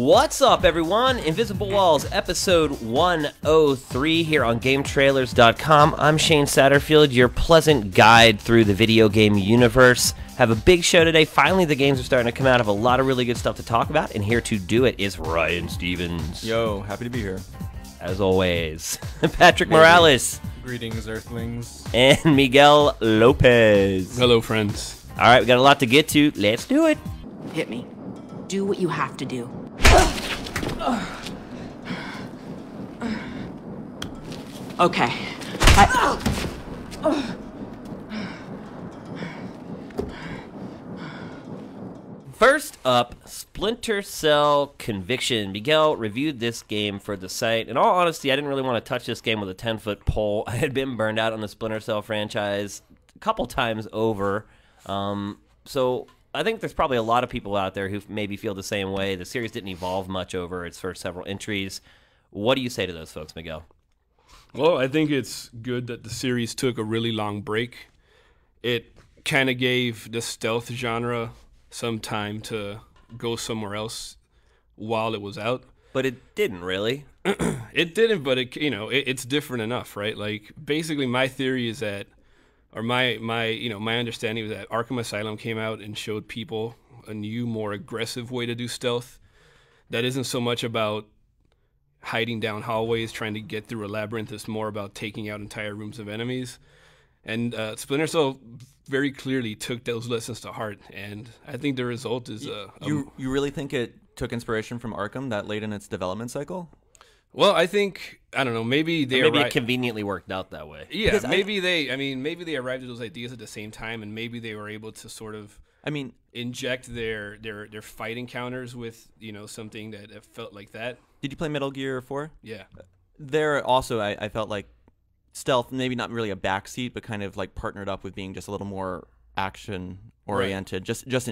What's up, everyone? Invisible Walls, episode 103 here on GameTrailers.com. I'm Shane Satterfield, your pleasant guide through the video game universe. Have a big show today. Finally, the games are starting to come out. Have a lot of really good stuff to talk about, and here to do it is Ryan Stevens. Yo, happy to be here. As always, Patrick Morales. Greetings, Earthlings. And Miguel Lopez. Hello, friends. All right, we got a lot to get to. Let's do it. Hit me. Do what you have to do. Okay. First up, Splinter Cell Conviction. Miguel reviewed this game for the site. In all honesty, I didn't really want to touch this game with a 10-foot pole. I had been burned out on the Splinter Cell franchise a couple times over. So I think there's probably a lot of people out there who maybe feel the same way. The series didn't evolve much over its first several entries. What do you say to those folks, Miguel? Well, I think it's good that the series took a really long break. It kind of gave the stealth genre some time to go somewhere else while it was out. But it didn't really. It didn't, but it's different enough, right? Like, basically, my theory is that, or my understanding was that Arkham Asylum came out and showed people a new, more aggressive way to do stealth. That isn't so much about hiding down hallways, trying to get through a labyrinth. It's more about taking out entire rooms of enemies. And Splinter Cell very clearly took those lessons to heart, and I think the result is You really think it took inspiration from Arkham that late in its development cycle? Well, I think, I don't know, maybe they Maybe it conveniently worked out that way. Yeah, maybe they arrived at those ideas at the same time, and maybe they were able to sort of inject their fight encounters with, something that felt like that. Did you play Metal Gear 4? Yeah. There also, I felt like stealth, maybe not really a backseat, but kind of like partnered up with being just a little more action oriented. Right. Just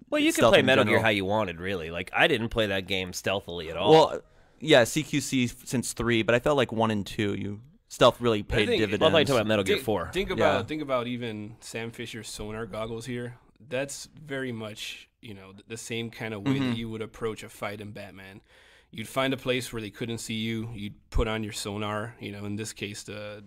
well, you can play Metal Gear how you wanted, really. Like, I didn't play that game stealthily at all. Well, yeah, CQC since 3, but I felt like 1 and 2, stealth really paid dividends. Well, I thought you talking about Metal Gear 4. Think about even Sam Fisher's sonar goggles here. That's very much the same kind of way that you would approach a fight in Batman. You'd find a place where they couldn't see you. You'd put on your sonar, in this case, the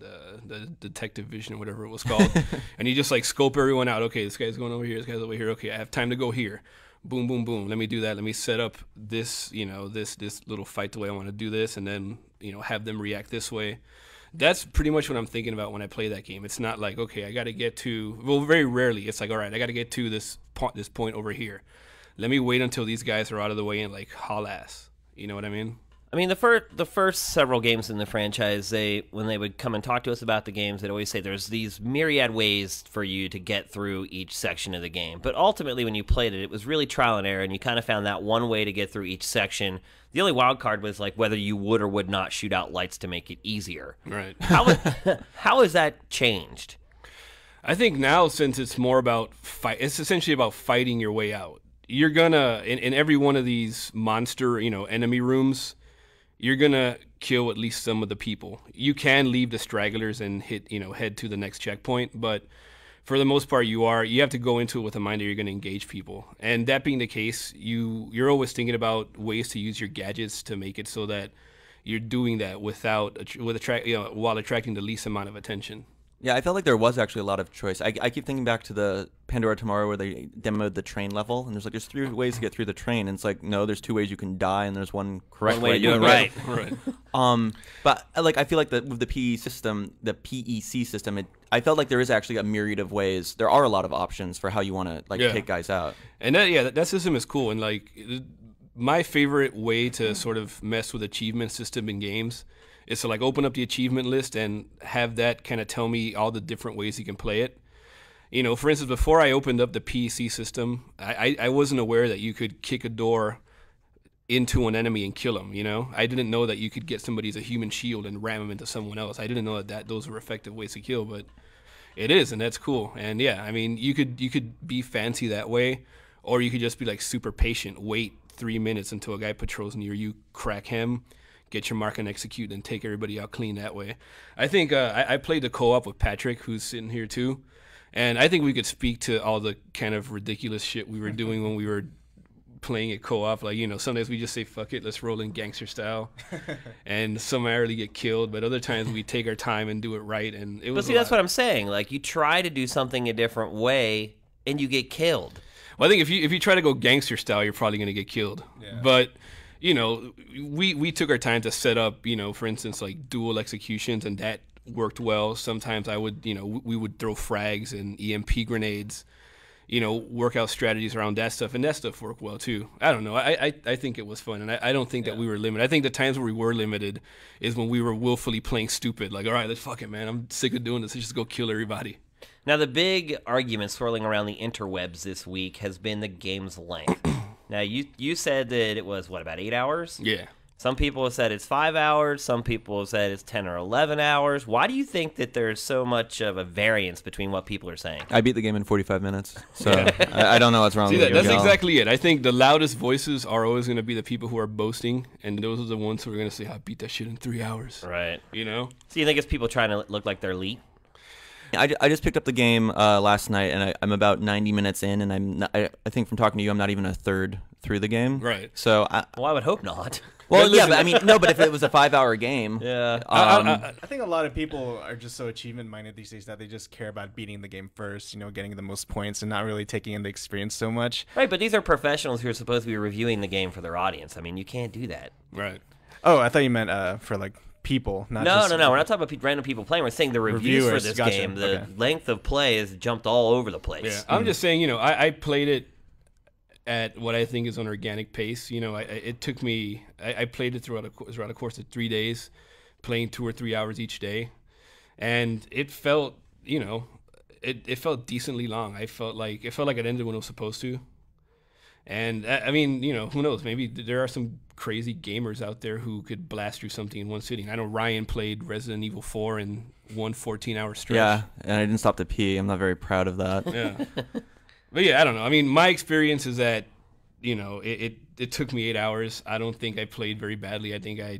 detective vision, whatever it was called. And you just like scope everyone out. Okay, this guy's going over here. This guy's over here. Okay, I have time to go here. Boom, boom, boom. Let me do that. Let me set up this, this little fight the way I want to do this, and then, have them react this way. That's pretty much what I'm thinking about when I play that game. It's not like, okay, I got to get to, well, very rarely, it's like, all right, I got to get to this point over here. Let me wait until these guys are out of the way and like haul ass. You know what I mean? I mean, the first several games in the franchise, when they would come and talk to us about the games, they'd always say there's these myriad ways for you to get through each section of the game. But ultimately, when you played it, it was really trial and error, and you kind of found that one way to get through each section. The only wild card was like whether you would or would not shoot out lights to make it easier. Right. How has that changed? I think now, since it's more about it's essentially about fighting your way out. You're gonna in every one of these monster, enemy rooms, you're gonna kill at least some of the people. You can leave the stragglers and head to the next checkpoint, but for the most part, you have to go into it with a mind that you're gonna engage people. And that being the case, you're always thinking about ways to use your gadgets to make it so that you're doing that while attracting the least amount of attention. Yeah, I felt like there was actually a lot of choice. I keep thinking back to the Pandora Tomorrow where they demoed the train level, and there's 3 ways to get through the train, and it's like, no, there's 2 ways you can die, and there's one correct way to do it right. Right. But I feel like with the PE system, the PEC system, I felt like there is actually a myriad of ways. There are a lot of options for how you want to take guys out. And that system is cool. And like my favorite way to sort of mess with achievement system in games is to like open up the achievement list and have that kind of tell me all the different ways you can play it. For instance, before I opened up the PEC system, I wasn't aware that you could kick a door into an enemy and kill him. I didn't know that you could get somebody as a human shield and ram him into someone else. I didn't know that those were effective ways to kill, but it is, and that's cool. And yeah, I mean, you could be fancy that way, or you could just be like super patient, wait 3 minutes until a guy patrols near you, crack him, get your mark and execute, and take everybody out clean that way. I think I played the co-op with Patrick, who's sitting here too, and I think we could speak to all the kind of ridiculous shit we were doing when we were playing it co-op. Like, sometimes we just say, fuck it, let's roll in gangster style and summarily get killed. But other times we take our time and do it right. And it was But see, that's what I'm saying. Like, you try to do something a different way and you get killed. Well, I think if you try to go gangster style, you're probably going to get killed. Yeah. But, we took our time to set up, for instance, like dual executions, and that worked well. Sometimes I would, we would throw frags and EMP grenades, work out strategies around that stuff, and that stuff worked well too. I don't know. I think it was fun, and I don't think that we were limited. I think the times where we were limited is when we were willfully playing stupid. Like, all right, let's fuck it, man. I'm sick of doing this. Let's just go kill everybody. Now, the big argument swirling around the interwebs this week has been the game's length. Now, you said that it was, about 8 hours? Yeah. Some people have said it's 5 hours. Some people have said it's 10 or 11 hours. Why do you think that there's so much of a variance between what people are saying? I beat the game in 45 minutes, so I don't know what's wrong with it. That's exactly it. I think the loudest voices are always going to be the people who are boasting, and those are the ones who are going to say, I beat that shit in 3 hours. Right. So you think it's people trying to look like they're elite? I just picked up the game last night, and I'm about 90 minutes in, and I think from talking to you, I'm not even a third through the game. Right. So I would hope not. Well, yeah, but I mean, no, but if it was a 5-hour game, yeah. I think a lot of people are just so achievement-minded these days that they just care about beating the game first, getting the most points, and not really taking in the experience so much. Right, but these are professionals who are supposed to be reviewing the game for their audience. I mean, you can't do that. Right. Oh, I thought you meant for like people, not no, just... No, we're not talking about random people playing. We're saying the reviews for this game, the length of play has jumped all over the place. Yeah, I'm just saying, I played it at what I think is an organic pace. It took me, I played it throughout a course of 3 days, playing 2 or 3 hours each day, and it felt, it felt decently long. It felt like it ended when it was supposed to. And I mean, who knows? Maybe there are some crazy gamers out there who could blast through something in one sitting. I know Ryan played Resident Evil 4 in one 14-hour stretch. Yeah, and I didn't stop to pee. I'm not very proud of that. Yeah. But yeah, I don't know. I mean, my experience is that, it took me 8 hours. I don't think I played very badly. I think I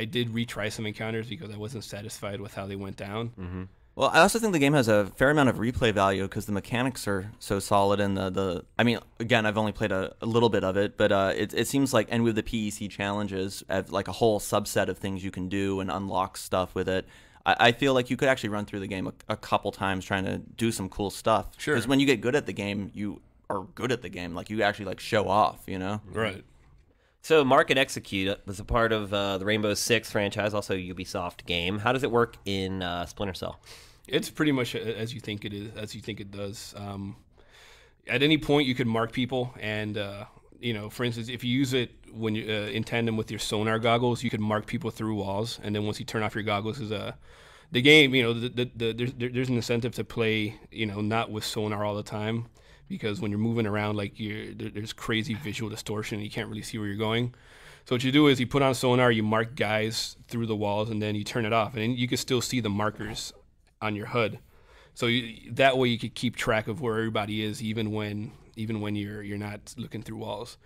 did retry some encounters because I wasn't satisfied with how they went down. Mm-hmm. Well, I also think the game has a fair amount of replay value because the mechanics are so solid, and I mean, again, I've only played a little bit of it, but it seems like, and with the PEC challenges, like a whole subset of things you can do and unlock stuff with it. I feel like you could actually run through the game a couple times trying to do some cool stuff. Sure. Because when you get good at the game, you are good at the game. Like, you actually show off, Right. So Mark and Execute was a part of the Rainbow Six franchise, also a Ubisoft game. How does it work in Splinter Cell? It's pretty much as you think it is, as you think it does. At any point, you could mark people, and for instance, if you use it when you in tandem with your sonar goggles, you could mark people through walls, and then once you turn off your goggles, the game, there's an incentive to play, not with sonar all the time, because when you're moving around, like there's crazy visual distortion, and you can't really see where you're going. So what you do is you put on sonar, you mark guys through the walls, and then you turn it off, and then you can still see the markers on your HUD. So that way you could keep track of where everybody is, even when you're not looking through walls.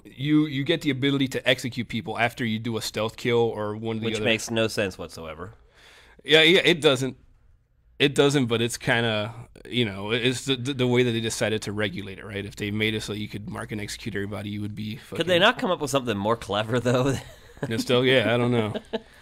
You get the ability to execute people after you do a stealth kill or one of the other. Which makes no sense whatsoever. Yeah, it doesn't. It doesn't, but it's kind of, it's the way that they decided to regulate it, right? If they made it so you could mark and execute everybody, you would be fucking... Could they not come up with something more clever, though? Still, yeah, I don't know.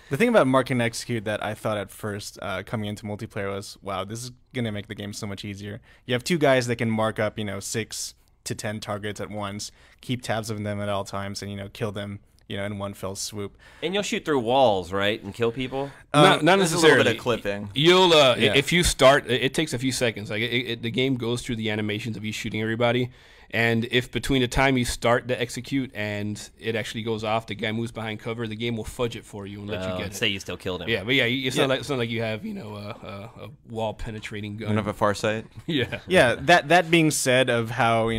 The thing about mark and execute that I thought at first coming into multiplayer was, wow, this is going to make the game so much easier. You have two guys that can mark up, 6 to 10 targets at once, keep tabs of them at all times, and, kill them, in one fell swoop. And you'll shoot through walls, right, and kill people? Not necessarily. A little bit of clipping. You'll, if you start, it takes a few seconds. Like the game goes through the animations of you shooting everybody. And if between the time you start to execute and it actually goes off, the guy moves behind cover, the game will fudge it for you and let you get it. Say you still killed him. Yeah, but yeah, it's not like you have, a wall penetrating gun. You have a far sight. Yeah. Yeah, that being said of how,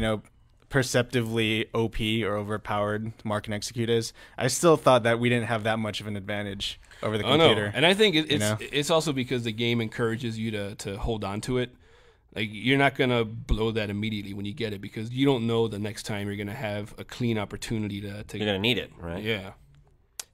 perceptively OP or overpowered mark and execute is, I still thought that we didn't have that much of an advantage over the computer. No. And I think it's also because the game encourages you to hold on to it. Like, you're not going to blow that immediately when you get it because you don't know the next time you're going to have a clean opportunity to... You're going to need it, right? Yeah.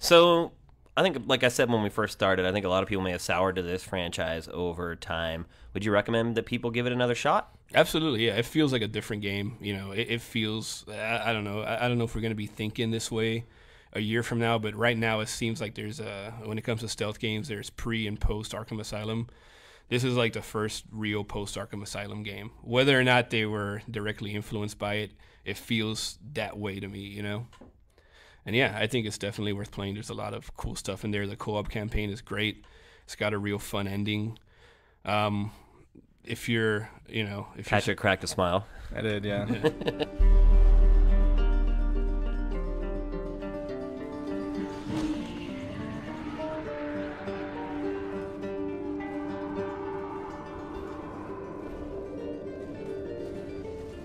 So, I think, like I said when we first started, I think a lot of people may have soured to this franchise over time. Would you recommend that people give it another shot? Absolutely, yeah. It feels like a different game. You know, it feels. I don't know. I don't know if we're going to be thinking this way a year from now, but right now it seems like there's when it comes to stealth games, there's pre and post Arkham Asylum. This is like the first real post Arkham Asylum game. Whether or not they were directly influenced by it, it feels that way to me. You know. And yeah, I think it's definitely worth playing. There's a lot of cool stuff in there. The co-op campaign is great. It's got a real fun ending. If you're, you know, if Patrick cracked a smile. I did, yeah.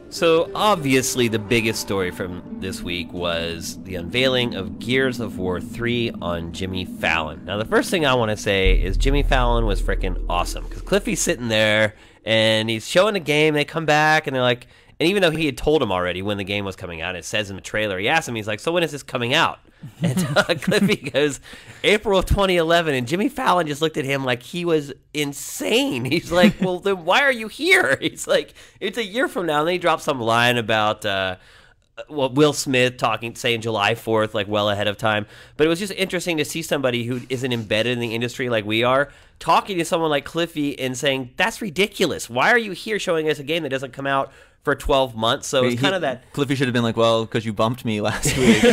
So obviously the biggest story from this week was the unveiling of Gears of War 3 on Jimmy Fallon. Now the first thing I want to say is Jimmy Fallon was freaking awesome, because Cliffy's sitting there and he's showing the game. They come back and they're like, and even though he had told him already when the game was coming out, it says in the trailer, he asked him, he's like, so when is this coming out? And Cliffy goes, April of 2011. And Jimmy Fallon just looked at him like he was insane. He's like, well, then why are you here? He's like, it's a year from now. And then he dropped some line about Will Smith saying July 4th, like well ahead of time. But it was just interesting to see somebody who isn't embedded in the industry like we are talking to someone like Cliffy and saying, that's ridiculous. Why are you here showing us a game that doesn't come out for 12 months? So it's kind of that. Cliffy should have been like, well, because you bumped me last week.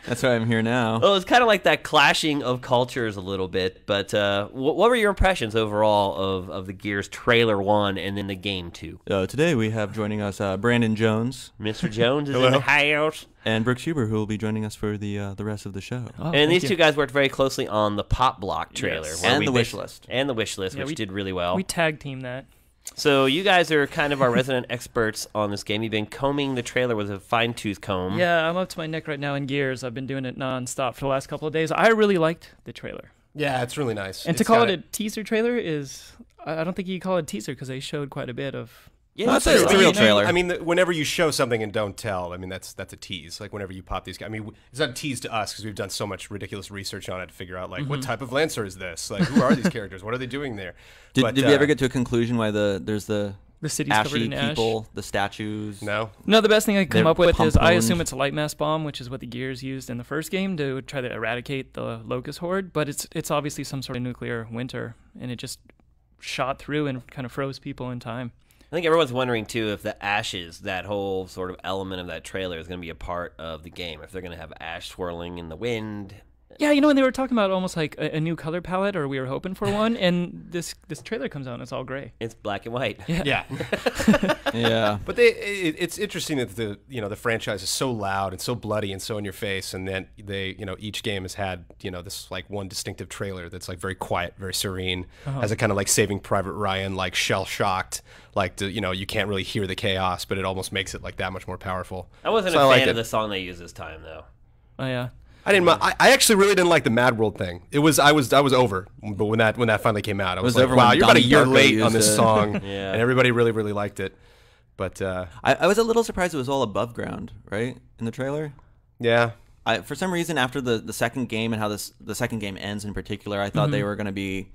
That's why I'm here now. Well, it's kind of like that clashing of cultures a little bit. But what were your impressions overall of the Gears trailer 1 and then the game 2? Today we have joining us Brandon Jones. Mr. Jones is in the house. And Brooks Huber, who will be joining us for the rest of the show. Oh, and these two guys worked very closely on the Pop Block trailer. Yes. And the wish list. And the wish list, which did really well. We tag team that. So you guys are kind of our resident experts on this game. You've been combing the trailer with a fine-tooth comb. Yeah, I'm up to my neck right now in Gears. I've been doing it nonstop for the last couple of days. I really liked the trailer. Yeah, it's really nice. And to call it a teaser trailer is, I don't think you can call it a teaser because they showed quite a bit of. Yeah, it's a real trailer. I mean, whenever you show something and don't tell, I mean, that's a tease. Like, whenever you pop these guys, I mean, it's not a tease to us because we've done so much ridiculous research on it to figure out, like, what type of Lancer is this? Like, who are these characters? What are they doing there? Did we ever get to a conclusion why there's the city's covered ashy in ash? people, the statues? No. No, the best thing I can come They're up with is I pump-owned. assume it's a light mass bomb, which is what the Gears used in the first game to try to eradicate the Locust Horde. But it's obviously some sort of nuclear winter, and it just shot through and kind of froze people in time. I think everyone's wondering, too, if the ashes, that whole sort of element of that trailer, is going to be a part of the game. If they're going to have ash swirling in the wind. Yeah, you know, and they were talking about almost like a new color palette, or we were hoping for one, and this trailer comes out and it's all gray. It's black and white. Yeah. Yeah. But it's interesting that the franchise is so loud and so bloody and so in your face, and then each game has had this like one distinctive trailer that's like very quiet, very serene, has a kind of like Saving Private Ryan, like shell shocked, like you can't really hear the chaos, but it almost makes it like that much more powerful. I wasn't So a I fan like of it. the song they used this time, though. Oh yeah. I didn't. I actually really didn't like the Mad World thing. I was over, but when that finally came out, I was like, over wow, when you're about a Donnie year Darko late used on this it. song, Yeah. and everybody really really liked it. But I was a little surprised it was all above ground, right, in the trailer. yeah, For some reason, after the second game and how the second game ends in particular, I thought they were going to be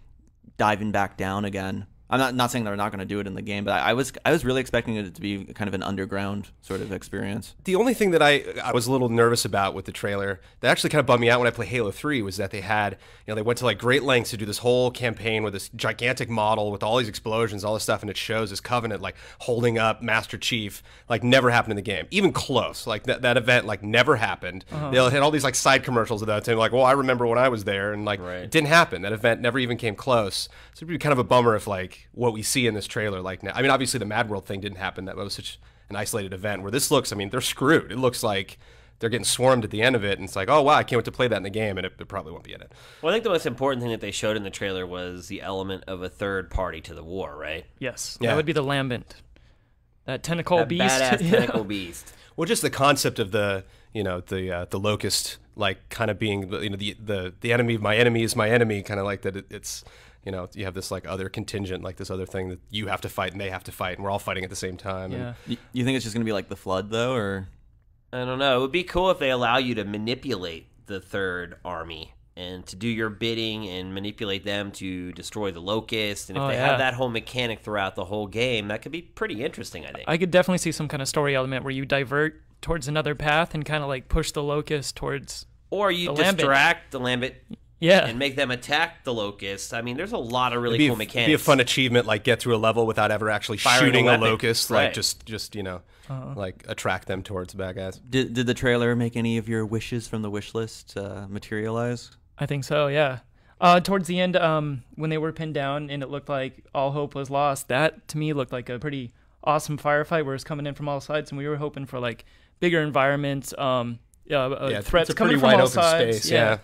diving back down again. I'm not saying they're not going to do it in the game, but I was really expecting it to be kind of an underground sort of experience. the only thing that I was a little nervous about with the trailer that actually kind of bummed me out when I played Halo 3 was that they had, they went to like great lengths to do this whole campaign with this gigantic model with all these explosions, all this stuff, and it shows this Covenant like holding up Master Chief, like never happened in the game, even close. Like that event like never happened. They had all these like side commercials of that, saying like, well, I remember when I was there, and like Right. it didn't happen. That event never even came close. So it'd be kind of a bummer if like what we see in this trailer, like now, I mean, obviously the Mad World thing didn't happen. That was such an isolated event. Where this looks, I mean, they're screwed. It looks like they're getting swarmed at the end of it, and it's like, oh wow, I can't wait to play that in the game, and it probably won't be in it. Well, I think the most important thing that they showed in the trailer was the element of a third party to the war, right? Yes, Yeah. that would be the Lambent, that tentacle That beast. badass Yeah. tentacle beast. Well, just the concept of the locust, like kind of being the enemy of my enemy is my enemy, kind of like that. It's you have this like other contingent, like this other thing that you have to fight and they have to fight, and we're all fighting at the same time. Yeah. You think it's just going to be like the Flood, though, or? I don't know. It would be cool if they allow you to manipulate the third army and to do your bidding and manipulate them to destroy the locust. And if Oh, they yeah. have that whole mechanic throughout the whole game, that could be pretty interesting, I think. I could definitely see some kind of story element where you divert towards another path and kind of like push the locust towards. Or you the Lambent. distract the Lambent Yeah. and make them attack the locust. I mean, there's a lot of really It'd cool be mechanics. a fun achievement, like get through a level without ever actually Firing a shooting a weapon. locust, Right. like just like attract them towards the bad guys. Did the trailer make any of your wishes from the wish list materialize? I think so, yeah. Towards the end, when they were pinned down and it looked like all hope was lost, that to me looked like a pretty awesome firefight where it's coming in from all sides, and we were hoping for like bigger environments, threats it's a coming pretty from wide all open sides. space. Yeah.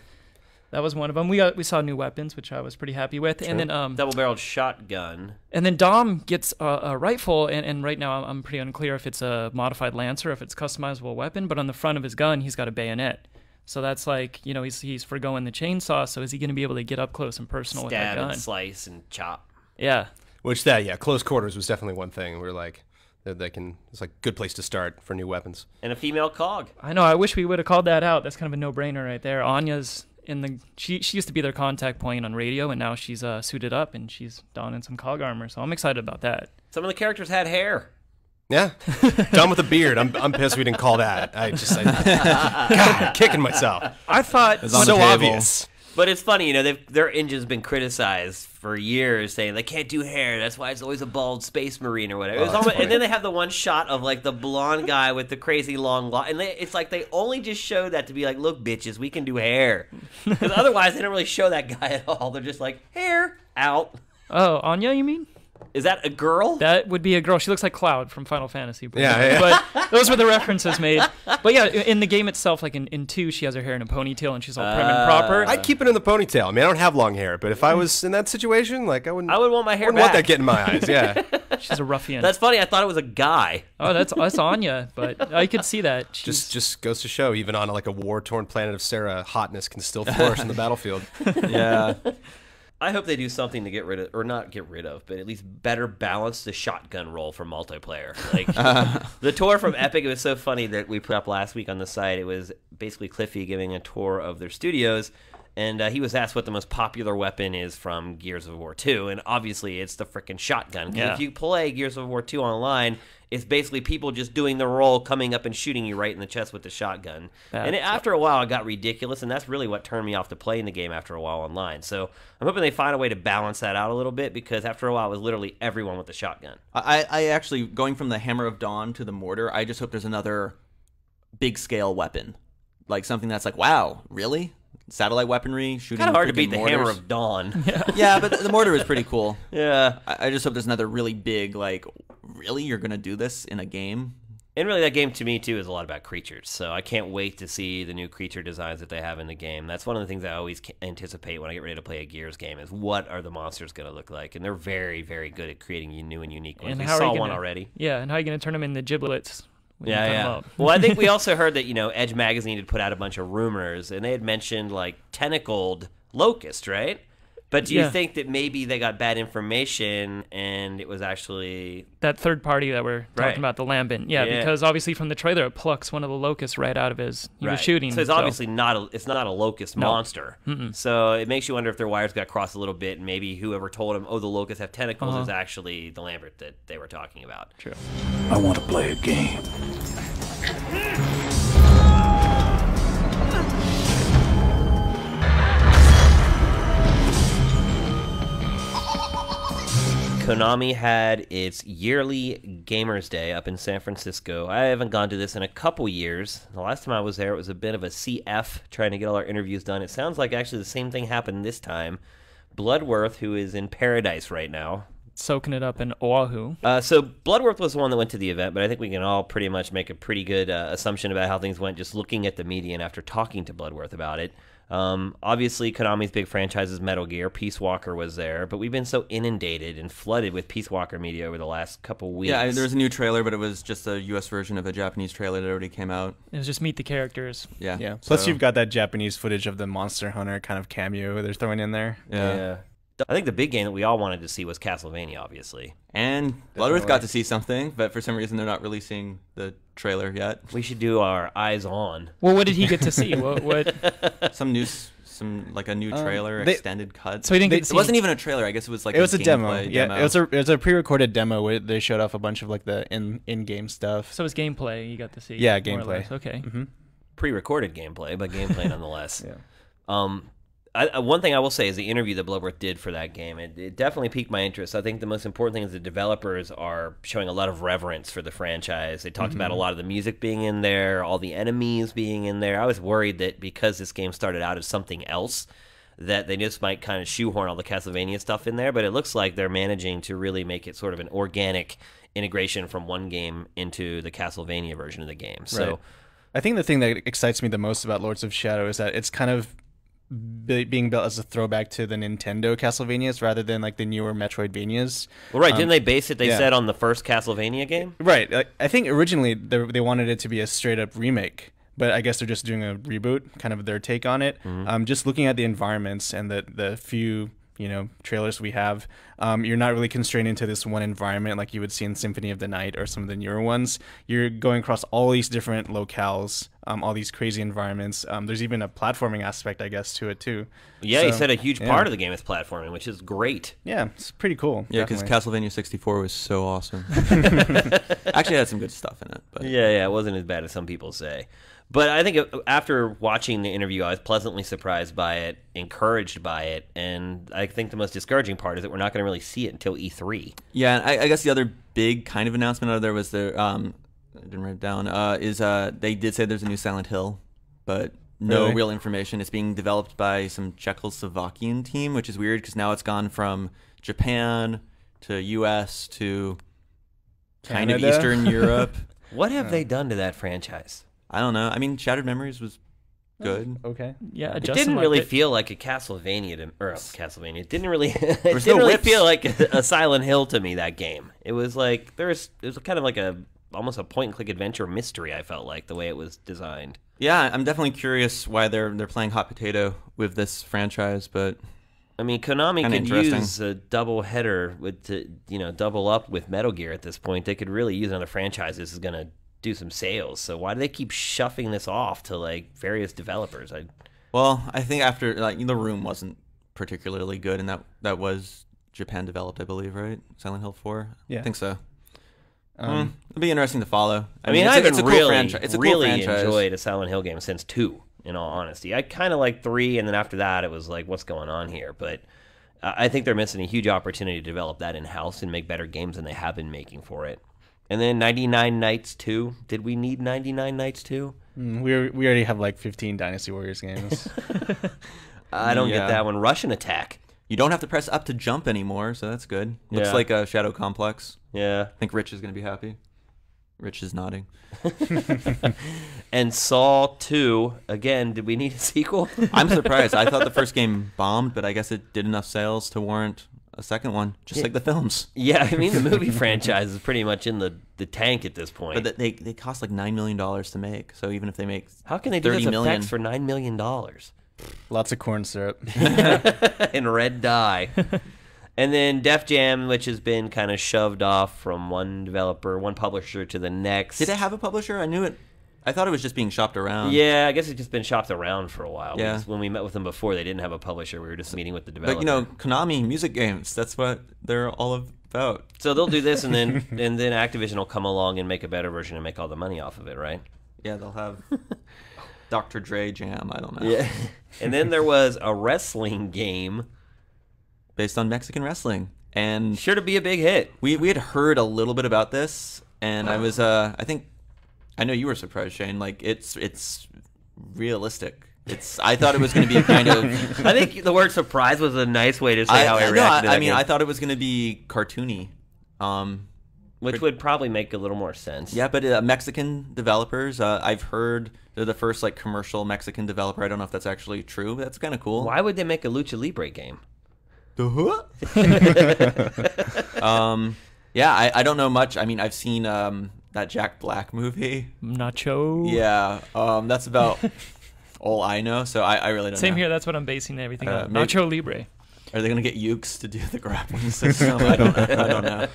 That was one of them. We saw new weapons, which I was pretty happy with, and then Double-barreled shotgun. and then Dom gets a rifle, and right now I'm pretty unclear if it's a modified Lancer or if it's a customizable weapon, but on the front of his gun, he's got a bayonet. So that's like, he's forgoing the chainsaw, so is he going to be able to get up close and personal with that Stab gun? and slice and chop. Yeah. Close quarters was definitely one thing. We're like, it's like a good place to start for new weapons. And a female cog. I know, I wish we would have called that out. That's kind of a no-brainer right there. Anya's she used to be their contact point on radio, and now she's suited up, and she's donning some cog armor, so I'm excited about that. Some of the characters had hair. Yeah, Done with a beard. I'm pissed we didn't call that. God, I'm kicking myself. I thought... on the So table. obvious. But it's funny, their engine's been criticized for years, saying they can't do hair. That's why it's always a bald space marine or whatever. It was almost, and then they have the one shot of like the blonde guy with the crazy long and it's like they only just showed that to be like, look, bitches, we can do hair. Because otherwise, they don't really show that guy at all. They're just like, hair out. Oh, Anya, you mean? Is that a girl? That would be a girl. She looks like Cloud from Final Fantasy. Yeah. But those were the references made. But yeah, in the game itself, like in 2, she has her hair in a ponytail and she's all prim and proper. I'd keep it in the ponytail. I mean, I don't have long hair, but if I was in that situation, like I would want my hair wouldn't want back. that getting in my eyes. Yeah. She's a ruffian. That's funny. I thought it was a guy. Oh, that's Anya, but I could see that. She's, just goes to show, even on like a war-torn planet of Sarah, hotness can still flourish in the battlefield. Yeah. I hope they do something to get rid of, or not get rid of, but at least better balance the shotgun role for multiplayer. Like the tour from Epic, it was so funny that we put up last week on the site. It was basically Cliffy giving a tour of their studios, and he was asked what the most popular weapon is from Gears of War 2, and obviously it's the frickin' shotgun. 'Cause Yeah. if you play Gears of War 2 online, it's basically people just doing the roll, coming up and shooting you right in the chest with the shotgun. After a while, it got ridiculous, and that's really what turned me off to playing the game after a while online. So I'm hoping they find a way to balance that out a little bit, because after a while, it was literally everyone with the shotgun. I actually, going from the Hammer of Dawn to the Mortar, I just hope there's another big-scale weapon. Like something that's like, wow, really? Satellite weaponry, shooting Kind of hard to beat freaking the mortars. Hammer of Dawn. Yeah, but the Mortar is pretty cool. Yeah. I just hope there's another really big, like, really? You're going to do this in a game? And really, that game to me, too, is a lot about creatures. So I can't wait to see the new creature designs that they have in the game. That's one of the things I always anticipate when I get ready to play a Gears game, is what are the monsters going to look like? And they're very, very good at creating new and unique ones. and We how are you saw one gonna- already. Yeah, and how are you going to turn them into giblets? when you cut 'em Yeah. up? Well, I think we also heard that, Edge Magazine had put out a bunch of rumors, and they had mentioned, like, tentacled locust, right? But do you Yeah. think that maybe they got bad information and it was actually... That third party that we're Right. talking about, the Lambent. Yeah, Yeah. because obviously from the trailer, it plucks one of the locusts right out of his... He was Right. shooting. So it's obviously not a locust No. monster. So it makes you wonder if their wires got crossed a little bit, and maybe whoever told them, oh, the locusts have tentacles, is actually the Lambert that they were talking about. True. I want to play a game. Konami had its yearly Gamers Day up in San Francisco. I haven't gone to this in a couple years. The last time I was there, it was a bit of a CF trying to get all our interviews done. It sounds like actually the same thing happened this time. Bloodworth, who is in paradise right now. Soaking it up in Oahu. So Bloodworth was the one that went to the event, but I think we can all pretty much make a pretty good assumption about how things went just looking at the media and after talking to Bloodworth about it. Obviously, Konami's big franchise is Metal Gear. Peace Walker was there, but we've been so inundated and flooded with Peace Walker media over the last couple weeks. Yeah, there was a new trailer, but it was just a U.S. version of a Japanese trailer that already came out. It was just meet the characters. Yeah. Yeah. Plus, So- you've got that Japanese footage of the Monster Hunter kind of cameo they're throwing in there. Yeah. I think the big game that we all wanted to see was Castlevania, obviously. And Bloodworth got to see something, but for some reason they're not releasing the trailer yet. We should do our eyes on. Well, what did he get to see? What? Some new some like a new trailer, they- extended cut? So we didn't get to It see wasn't even a trailer. I guess it was like It was a demo. gameplay Yeah, it was a pre-recorded demo where they showed off a bunch of like the in-game stuff. So it was gameplay you got to see. Yeah, more or gameplay. less. Okay. Pre-recorded gameplay, but gameplay nonetheless. Yeah. One thing I will say is the interview that Bloodworth did for that game, it definitely piqued my interest. I think the most important thing is the developers are showing a lot of reverence for the franchise. They talked about a lot of the music being in there, all the enemies being in there. I was worried that because this game started out as something else, that they just might kind of shoehorn all the Castlevania stuff in there, but it looks like they're managing to really make it sort of an organic integration from one game into the Castlevania version of the game. So Right. I think the thing that excites me the most about Lords of Shadow is that it's kind of being built as a throwback to the Nintendo Castlevanias rather than like the newer Metroidvanias. well, right, didn't they base it, they yeah. said, on the first Castlevania game? Right. I think originally they wanted it to be a straight up remake, but I guess they're just doing a reboot, kind of their take on it. Just looking at the environments and the few trailers we have, you're not really constrained into this one environment like you would see in Symphony of the Night or some of the newer ones. You're going across all these different locales, all these crazy environments. There's even a platforming aspect, I guess, to it too. Yeah, he So, said a huge yeah. part of the game is platforming, which is great. Yeah, it's pretty cool. Yeah, because definitely. Castlevania 64 was so awesome. Actually, it had some good stuff in it. But Yeah, it wasn't as bad as some people say. But I think after watching the interview, I was pleasantly surprised by it, encouraged by it, and I think the most discouraging part is that we're not going to really see it until E3. yeah, and I guess the other big kind of announcement out of there was I didn't write it down, they did say there's a new Silent Hill, but no Really? real information. It's being developed by some Czechoslovakian team, which is weird because now it's gone from Japan to US to kind of Canada? Eastern Europe. What have they done to that franchise? I don't know. I mean, Shattered Memories was good. Okay. Yeah, It Justin didn't liked really it. feel like a Castlevania Castlevania. It didn't really. It was didn't no really whips. feel like a Silent Hill to me. That game. It was like it was kind of like almost a point and click adventure mystery. I felt like the way it was designed. Yeah, I'm definitely curious why they're playing hot potato with this franchise, but I mean, Konami Kinda could interesting. use a double header to double up with Metal Gear at this point. They could really use another franchise. This is gonna do some sales. So why do they keep shuffling this off to like various developers? well, I think after The Room wasn't particularly good, and that was Japan developed, I believe, right? Silent Hill 4. Yeah. I think so. It'll be interesting to follow. I mean, it's I haven't it's a cool really, franchise. It's a really cool franchise. enjoyed a Silent Hill game since 2, in all honesty. I kind of like 3, and then after that, it was like, what's going on here? But I think they're missing a huge opportunity to develop that in-house and make better games than they have been making for it. And then 99 Nights 2. Did we need 99 Nights 2? We already have like 15 Dynasty Warriors games. I don't Yeah. get that one. Russian Attack. You don't have to press up to jump anymore, so that's good. Looks Yeah. like a Shadow Complex. Yeah. I think Rich is going to be happy. Rich is nodding. And Saw 2. Again, did we need a sequel? I'm surprised. I thought the first game bombed, but I guess it did enough sales to warrant a second one, just like the films. Yeah, I mean, the movie franchise is pretty much in the tank at this point. But they cost like $9 million to make. So even if they make How can they do this 30 million effects for $9 million? Lots of corn syrup. In red dye. And then Def Jam, which has been kind of shoved off from one developer, one publisher to the next. Did it have a publisher? I knew it. I thought it was just being shopped around. Yeah, I guess it's just been shopped around for a while. Yeah. Because when we met with them before, they didn't have a publisher. We were just meeting with the developer. But Konami music games, that's what they're all about. So they'll do this, and then Activision will come along and make a better version and make all the money off of it, right? Yeah, they'll have Dr. Dre Jam, I don't know. Yeah. And then there was a wrestling game. Based on Mexican wrestling. And Sure to be a big hit. we had heard a little bit about this, and I was I know you were surprised, Shane. Like it's realistic. I thought it was going to be kind of. I think the word surprise was a nice way to say how I reacted to that I mean, game. I thought it was going to be cartoony. Which would probably make a little more sense. Yeah, but Mexican developers. I've heard they're the first like commercial Mexican developer. I don't know if that's actually true, but that's kind of cool. Why would they make a Lucha Libre game? Yeah, I don't know much. I mean, I've seen that Jack Black movie. Nacho. Yeah, that's about all I know. So I really don't know. Same here. That's what I'm basing everything on. maybe- Nacho Libre. Are they gonna get Ukes to do the grappling system? I don't know.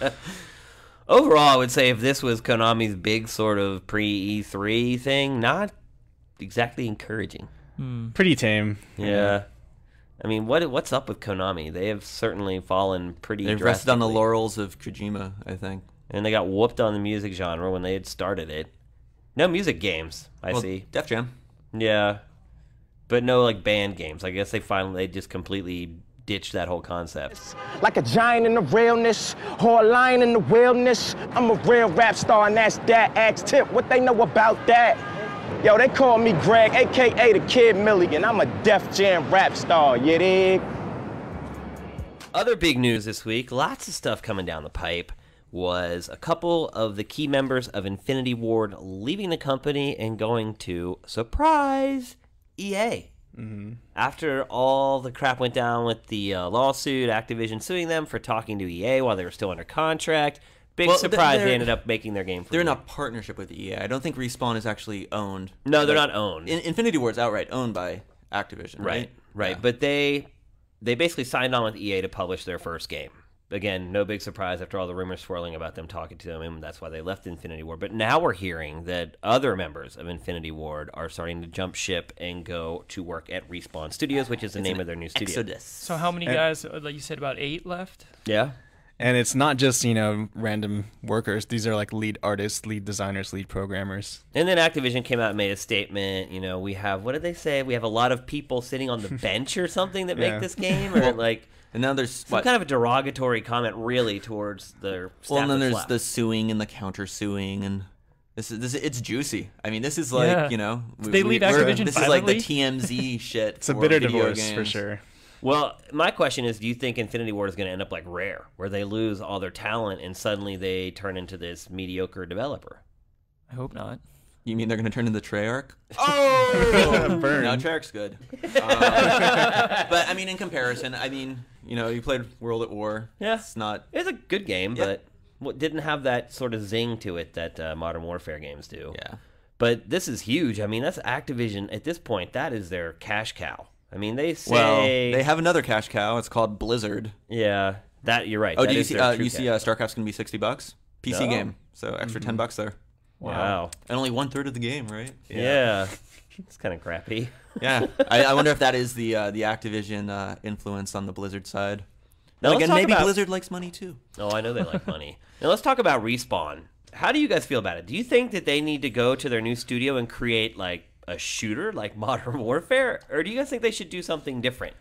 Overall, I would say if this was Konami's big sort of pre-E3 thing, not exactly encouraging. Pretty tame. Yeah. I mean, what's up with Konami? They have certainly fallen pretty They've rested on the drastically. laurels of Kojima, I think. And they got whooped on the music genre when they had started it. No music games, I Well, see. Def Jam. Yeah. But no, like, band games. I guess they just completely ditched that whole concept. Like a giant in the realness, or a lion in the wilderness. I'm a real rap star, and that's that. Ask Tip what they know about that. Yo, they call me Greg, a.k.a. the Kid Milligan. I'm a Def Jam rap star, you dig? Other big news this week, lots of stuff coming down the pipe, was a couple of the key members of Infinity Ward leaving the company and going to, surprise, EA. After all the crap went down with the lawsuit, Activision suing them for talking to EA while they were still under contract. Big Well, surprise they're- they ended up making their game for They're in EA. a partnership with EA. I don't think Respawn is actually owned. No, they're Like, not owned. Infinity Ward's outright owned by Activision, right? Right. Yeah. But they basically signed on with EA to publish their first game. Again, no big surprise after all the rumors swirling about them talking to them, and that's why they left Infinity Ward. But now we're hearing that other members of Infinity Ward are starting to jump ship and go to work at Respawn Studios, which is the name of their new studio. Exodus. So how many guys? Like you said, about 8 left. Yeah. And it's not just, random workers. These are like lead artists, lead designers, lead programmers. And then Activision came out and made a statement. We have, what did they say? We have a lot of people sitting on the bench or something that Yeah. make this game, or like And now there's some kind of a derogatory comment, really, towards their staff. Well, and then that's there's left. the suing and the counter suing, and this it's juicy. I mean, this is like Yeah. They leave Activision This is like the violently? TMZ shit. It's a for bitter video divorce for games. sure. Well, my question is, do you think Infinity Ward is going to end up like Rare, where they lose all their talent and suddenly they turn into this mediocre developer? I hope not. You mean they're going to turn into Treyarch? Oh, Burn. no, Treyarch's good. But I mean, in comparison, you played World at War. Yeah. It's not. It's a good game, Yeah. but didn't have that sort of zing to it that Modern Warfare games do. Yeah. But this is huge. I mean, that's Activision. At this point, that is their cash cow. I mean, they say... Well, they have another cash cow. It's called Blizzard. Yeah, that you're right. Oh, That do you is see? their true You see, cash cow. StarCraft's going to be $60. PC No. game, so extra $10 there, Wow. and only 1/3 of the game, right? Yeah. It's kind of crappy. Yeah, I wonder if that is the Activision influence on the Blizzard side. Now, Then let's again, talk maybe about- Blizzard likes money too. Oh, I know they like money. Now let's talk about Respawn. How do you guys feel about it? Do you think that they need to go to their new studio and create like a shooter like Modern Warfare, or do you guys think they should do something different?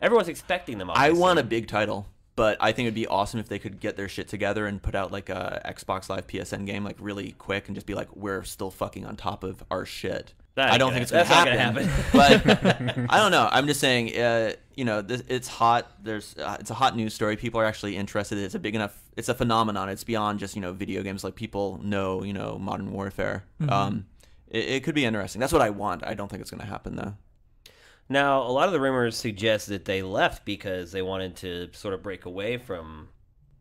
Everyone's expecting them. I Obviously. want a big title, but I think it'd be awesome if they could get their shit together and put out like a Xbox Live PSN game like really quick and just be like, we're still fucking on top of our shit. That I ain't don't gonna- think it's gonna that's not happen. gonna But I don't know. I'm just saying, it's hot. It's a hot news story. People are actually interested. It's a big enough. It's a phenomenon. It's beyond just video games. Like people know Modern Warfare. It could be interesting. That's what I want. I don't think it's gonna happen though. Now, a lot of the rumors suggest that they left because they wanted to sort of break away from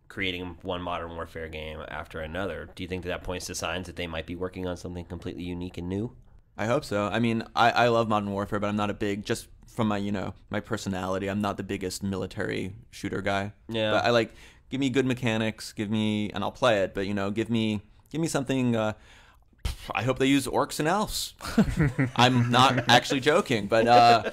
creating one Modern Warfare game after another. Do you think that points to signs that they might be working on something completely unique and new? I hope so. I mean, I love Modern Warfare, but I'm not a big, just from my, my personality, I'm not the biggest military shooter guy. Yeah. But I like, give me good mechanics, and I'll play it, but, give me something, I hope they use orcs and elves. I'm not actually joking, but I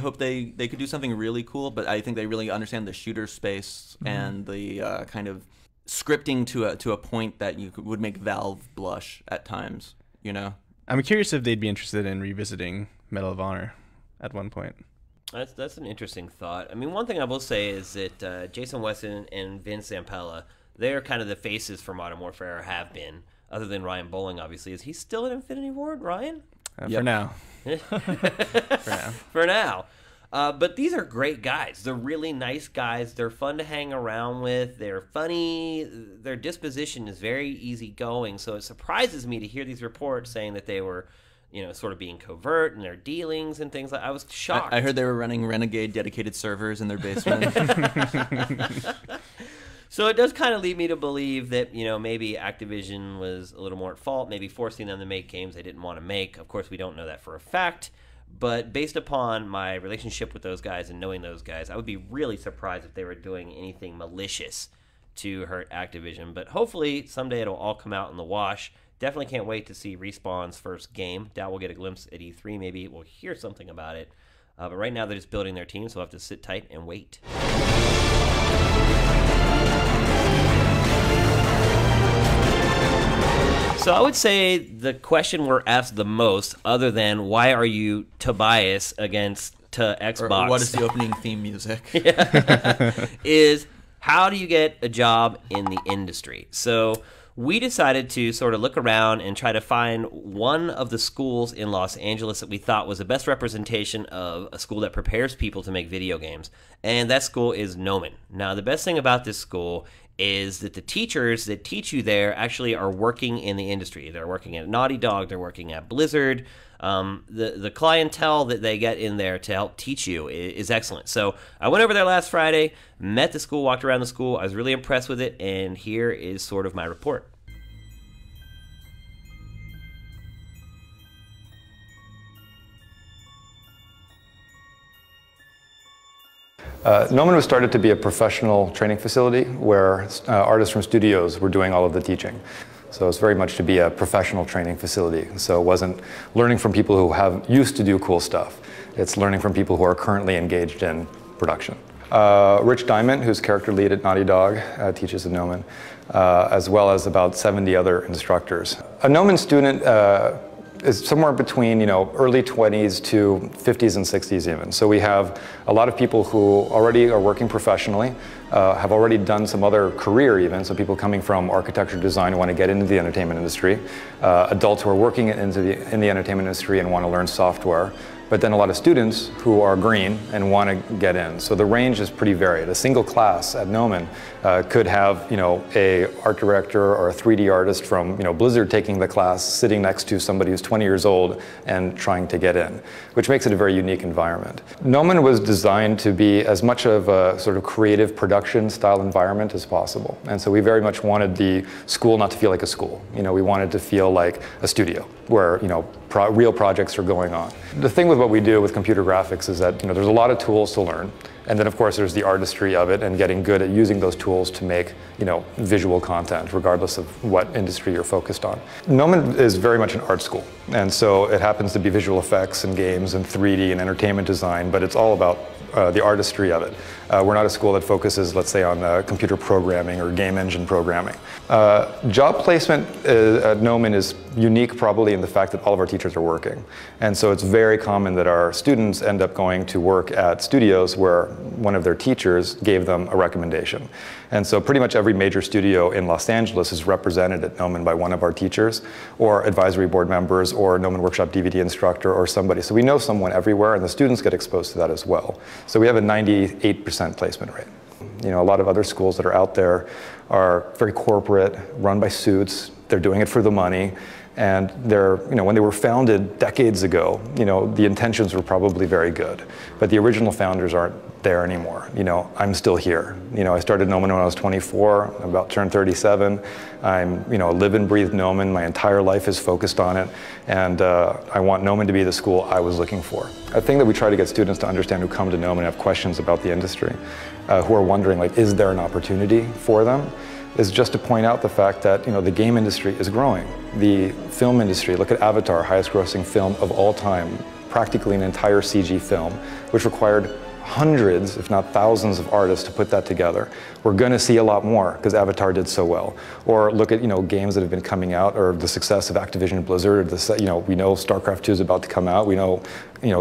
hope they could do something really cool, but I think they really understand the shooter space and the kind of scripting to a point that would make Valve blush at times. I'm curious if they'd be interested in revisiting Medal of Honor at one point. That's an interesting thought. I mean, one thing I will say is that Jason Weston and Vince Zampella, they're kind of the faces for Modern Warfare, or have been, other than Ryan Bowling, obviously. Is he still at Infinity Ward, Ryan? For now. For now. But these are great guys. They're really nice guys. They're fun to hang around with. They're funny. Their disposition is very easygoing. So it surprises me to hear these reports saying that they were, sort of being covert in their dealings and things like that. I was shocked. I heard they were running Renegade dedicated servers in their basement. So it does kind of lead me to believe that, maybe Activision was a little more at fault, maybe forcing them to make games they didn't want to make. Of course, we don't know that for a fact. But based upon my relationship with those guys and knowing those guys, I would be really surprised if they were doing anything malicious to hurt Activision. But hopefully someday it'll all come out in the wash. Definitely can't wait to see Respawn's first game. Doubt we'll get a glimpse at E3. Maybe we'll hear something about it. But right now they're just building their team, so we'll have to sit tight and wait. So I would say the question we're asked the most, other than why are you Tobias against to Xbox? Or what is the opening theme music? Is how do you get a job in the industry? So we decided to sort of look around and try to find one of the schools in Los Angeles that we thought was the best representation of a school that prepares people to make video games. And that school is Gnomon. Now, the best thing about this school is that the teachers that teach you there actually are working in the industry. They're working at Naughty Dog, they're working at Blizzard. The clientele that they get in there to help teach you is excellent. So I went over there last Friday, met the school, walked around the school. I was really impressed with it, and here is sort of my report. Gnomon was started to be a professional training facility where artists from studios were doing all of the teaching. So it's very much to be a professional training facility. So it wasn't learning from people who used to do cool stuff. It's learning from people who are currently engaged in production. Rich Diamond, who's character lead at Naughty Dog, teaches at Gnomon, as well as about 70 other instructors. A Gnomon student is somewhere between early 20s to 50s and 60s even. So we have a lot of people who already are working professionally, have already done some other career even, so people coming from architecture design who want to get into the entertainment industry, adults who are working in the entertainment industry and want to learn software, but then a lot of students who are green and want to get in. So the range is pretty varied. A single class at Gnomon could have a art director or a 3D artist from Blizzard taking the class, sitting next to somebody who's 20 years old and trying to get in, which makes it a very unique environment. Gnomon was designed to be as much of a sort of creative production style environment as possible. And so we very much wanted the school not to feel like a school. We wanted to feel like a studio where real projects are going on. The thing with what we do with computer graphics is that there's a lot of tools to learn, and then of course there's the artistry of it and getting good at using those tools to make visual content, regardless of what industry you're focused on. Gnomon is very much an art school, and so it happens to be visual effects and games and 3D and entertainment design, but it's all about the artistry of it. We're not a school that focuses, let's say, on computer programming or game engine programming. Job placement at Gnomon is unique probably in the fact that all of our teachers are working. And so it's very common that our students end up going to work at studios where one of their teachers gave them a recommendation. And so pretty much every major studio in Los Angeles is represented at Gnomon by one of our teachers, or advisory board members, or Gnomon Workshop DVD instructor, or somebody. So we know someone everywhere, and the students get exposed to that as well. So we have a 98% placement rate. A lot of other schools that are out there are very corporate, run by suits. They're doing it for the money. And they're, when they were founded decades ago, the intentions were probably very good. But the original founders aren't there anymore. I'm still here. I started Gnomon when I was 24. I'm about turned 37. I'm, live and breathe Gnomon. My entire life is focused on it. And I want Gnomon to be the school I was looking for. A thing that we try to get students to understand who come to Gnomon and have questions about the industry, who are wondering, is there an opportunity for them? Is just to point out the fact that the game industry is growing. The film industry, look at Avatar, highest grossing film of all time, practically an entire CG film, which required hundreds, if not thousands of artists to put that together. We're going to see a lot more because Avatar did so well. Or look at games that have been coming out, or the success of Activision Blizzard. We know StarCraft 2 is about to come out. We know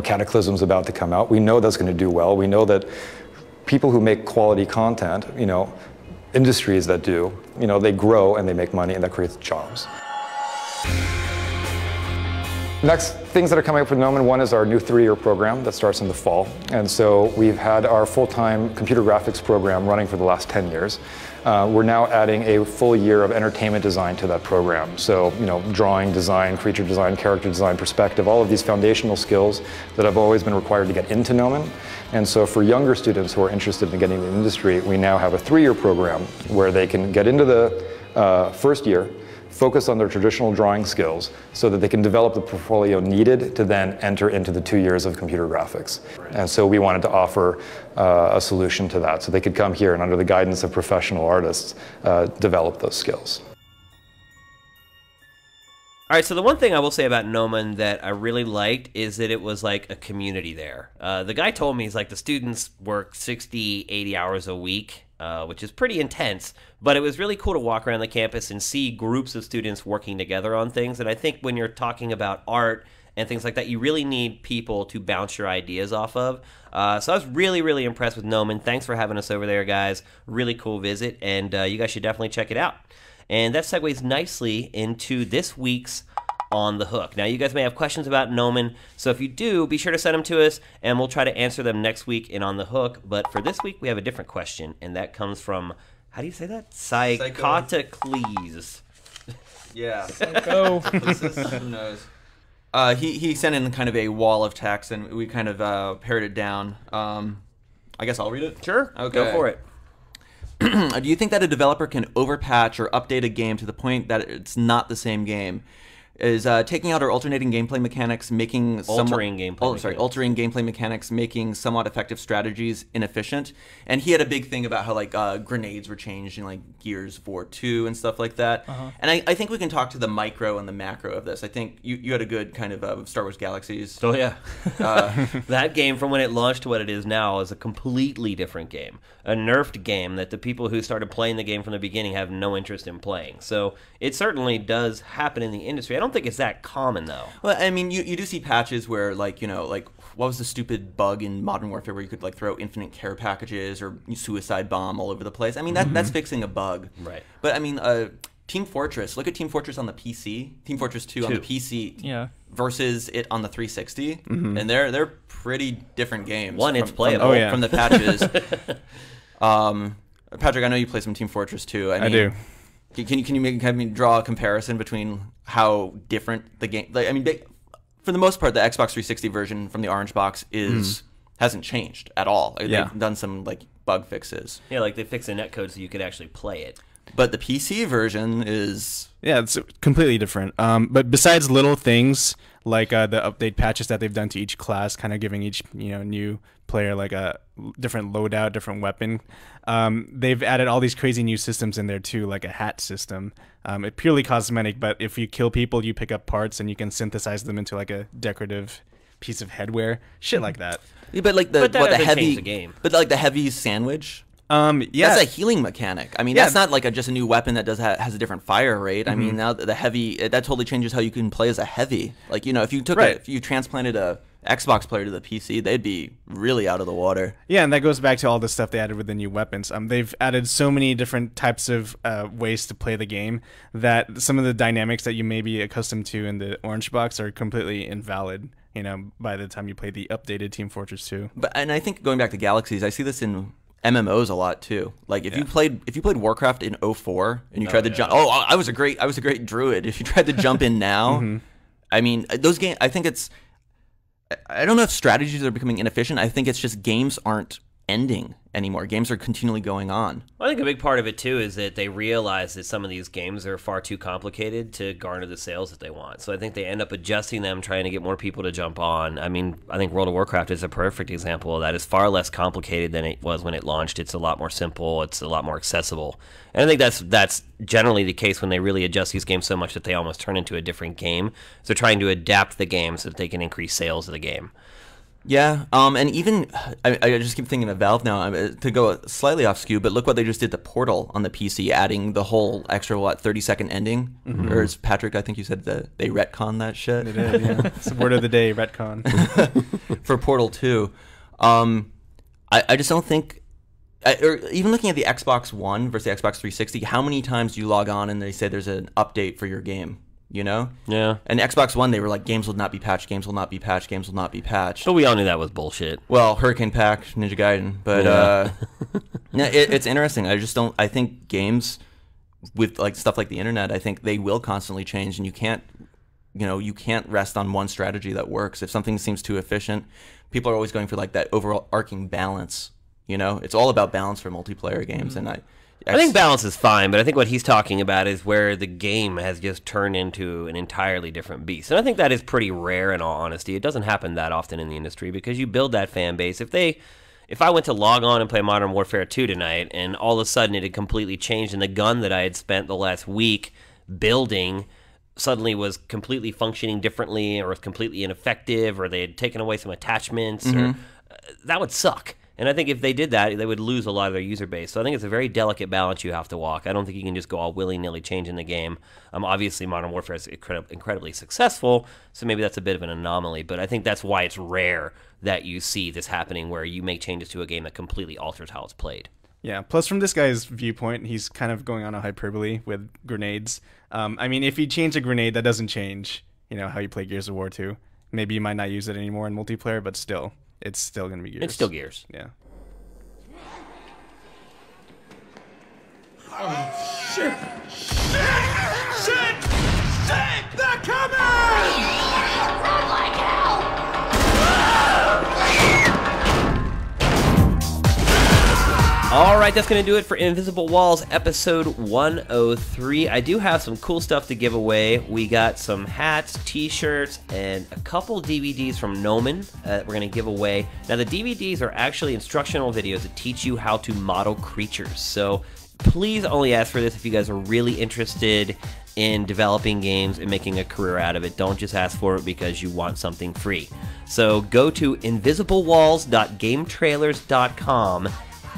Cataclysm's about to come out. We know that's going to do well. We know that people who make quality content, industries that do, they grow and they make money, and that creates jobs. Next things that are coming up with Gnomon, one is our new 3-year program that starts in the fall. And so we've had our full-time computer graphics program running for the last 10 years. We're now adding a full year of entertainment design to that program. So, drawing design, creature design, character design, perspective, all of these foundational skills that have always been required to get into Gnomon. And so for younger students who are interested in getting into the industry, we now have a 3-year program where they can get into the first year, focus on their traditional drawing skills so that they can develop the portfolio needed to then enter into the 2 years of computer graphics. And so we wanted to offer a solution to that, so they could come here and under the guidance of professional artists, develop those skills. All right, so the one thing I will say about Gnomon that I really liked is that it was like a community there. The guy told me, he's like, the students work 60, 80 hours a week, which is pretty intense, but it was really cool to walk around the campus and see groups of students working together on things. And I think when you're talking about art and things like that, you really need people to bounce your ideas off of. So I was really, really impressed with Gnomon. Thanks for having us over there, guys. Really cool visit, and you guys should definitely check it out. And that segues nicely into this week's On the Hook. Now, you guys may have questions about Gnomon, so if you do, be sure to send them to us, and we'll try to answer them next week in On the Hook. But for this week, we have a different question, and that comes from, how do you say that? Psychotocles. Yeah. Psycho. Who knows? He sent in kind of a wall of text, and we kind of pared it down. I guess I'll read it? Sure. Okay. Go for it. Do you think that a developer can overpatch or update a game to the point that it's not the same game? Is taking out or alternating gameplay mechanics, altering gameplay mechanics, making somewhat effective strategies inefficient. And he had a big thing about how like grenades were changed in like Gears of War 2 and stuff like that. And I think we can talk to the micro and the macro of this. I think you had a good kind of Star Wars Galaxies. Oh yeah, that game from when it launched to what it is now is a completely different game, a nerfed game that the people who started playing the game from the beginning have no interest in playing. So it certainly does happen in the industry. I don't think it's that common though. Well, I mean, you do see patches where like, you know, like what was the stupid bug in Modern Warfare where you could like throw infinite care packages or suicide bomb all over the place? I mean, that's fixing a bug. Right. But I mean, Team Fortress, look at Team Fortress on the PC, Team Fortress 2 on the PC versus it on the 360, and they're pretty different games. It's playable from the patches. Patrick, I know you play some Team Fortress 2. I do. Can you draw a comparison between how different the game? Like, I mean, for the most part, the Xbox 360 version from the Orange Box hasn't changed at all. They've done some like bug fixes. Yeah, like they fixed the netcode so you could actually play it. But the PC version is it's completely different. But besides little things like the update patches that they've done to each class, kind of giving each new player like a different loadout, different weapon. They've added all these crazy new systems in there too, like a hat system. It's purely cosmetic, but if you kill people, you pick up parts and you can synthesize them into like a decorative piece of headwear, shit like that. Yeah, but like the heavy game. But like the heavy sandwich. That's a healing mechanic. I mean, that's not like just a new weapon that has a different fire rate. I mean, now the heavy that totally changes how you can play as a heavy. Like if you took if you transplanted a Xbox player to the PC, they'd be really out of the water. Yeah, and that goes back to all the stuff they added with the new weapons. They've added so many different types of ways to play the game that some of the dynamics that you may be accustomed to in the Orange Box are completely invalid. By the time you play the updated Team Fortress 2. And I think going back to Galaxies, I see this in MMOs a lot too. Like if you played Warcraft in 04 and you tried to jump, I was a great druid. If you tried to jump in now, I mean those games. I think I don't know if strategies are becoming inefficient. I think it's just games aren't ending anymore. Games are continually going on. Well, I think a big part of it too is that they realize that some of these games are far too complicated to garner the sales that they want. So I think they end up adjusting them, trying to get more people to jump on. I mean, I think World of Warcraft is a perfect example of that. It's far less complicated than it was when it launched. It's a lot more simple. It's a lot more accessible. And I think that's generally the case when they really adjust these games so much that they almost turn into a different game. So they're trying to adapt the game so that they can increase sales of the game. Yeah, and even I just keep thinking of Valve now to go slightly off skew, but look what they just did to Portal on the PC, adding the whole extra 30-second ending. Or as Patrick, I think you said that they retcon that shit. They did, yeah. It's the word of the day, retcon. For Portal 2, I just don't think. Or even looking at the Xbox One versus the Xbox 360, how many times do you log on and they say there's an update for your game? Yeah. And Xbox One, they were like, games will not be patched, games will not be patched, games will not be patched. But we all knew that was bullshit. Well, Hurricane Pack, Ninja Gaiden. But it's interesting. I think games with like stuff like the internet, I think they will constantly change, and you can't rest on one strategy that works. If something seems too efficient, people are always going for like that overarching balance. It's all about balance for multiplayer games, and I think balance is fine, but I think what he's talking about is where the game has just turned into an entirely different beast. And I think that is pretty rare, in all honesty. It doesn't happen that often in the industry because you build that fan base. If I went to log on and play Modern Warfare 2 tonight and all of a sudden it had completely changed and the gun that I had spent the last week building suddenly was completely functioning differently or was completely ineffective or they had taken away some attachments, or that would suck. And I think if they did that, they would lose a lot of their user base. So I think it's a very delicate balance you have to walk. I don't think you can just go all willy-nilly changing the game. Obviously, Modern Warfare is incredibly successful, so maybe that's a bit of an anomaly. But I think that's why it's rare that you see this happening where you make changes to a game that completely alters how it's played. Yeah, plus from this guy's viewpoint, he's kind of going on a hyperbole with grenades. I mean, if you change a grenade, that doesn't change, how you play Gears of War 2. Maybe you might not use it anymore in multiplayer, but still. It's still going to be Gears. It's still Gears. Yeah. Oh, shit! Shit! They're coming! Run like hell! All right, that's going to do it for Invisible Walls episode 103. I do have some cool stuff to give away. We got some hats, t-shirts, and a couple DVDs from Gnomon that we're going to give away. Now, the DVDs are actually instructional videos that teach you how to model creatures. So please only ask for this if you guys are really interested in developing games and making a career out of it. Don't just ask for it because you want something free. So go to invisiblewalls.gametrailers.com.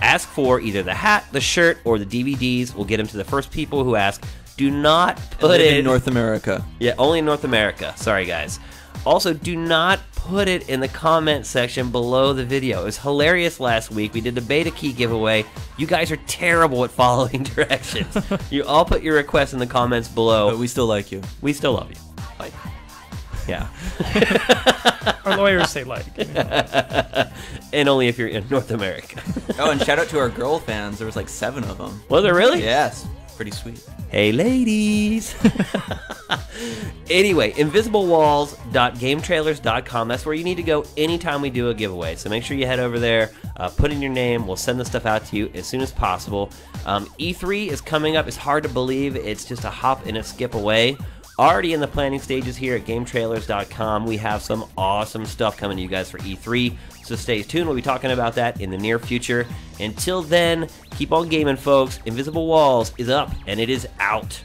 Ask for either the hat, the shirt, or the DVDs. We'll get them to the first people who ask. Do not put it in North America. Yeah, only in North America. Sorry, guys. Also, do not put it in the comment section below the video. It was hilarious last week. We did the beta key giveaway. You guys are terrible at following directions. You all put your requests in the comments below. But we still like you. We still love you. Like, yeah. Our lawyers say like. And only if you're in North America. Oh, and shout out to our girl fans. There was like 7 of them. Was there really? Yes. Pretty sweet. Hey, ladies. Anyway, invisiblewalls.gametrailers.com. That's where you need to go anytime we do a giveaway. So make sure you head over there, put in your name. We'll send the stuff out to you as soon as possible. E3 is coming up. It's hard to believe. It's just a hop and a skip away. Already in the planning stages here at GameTrailers.com. We have some awesome stuff coming to you guys for E3, so stay tuned. We'll be talking about that in the near future. Until then, keep on gaming, folks. Invisible Walls is up, and it is out.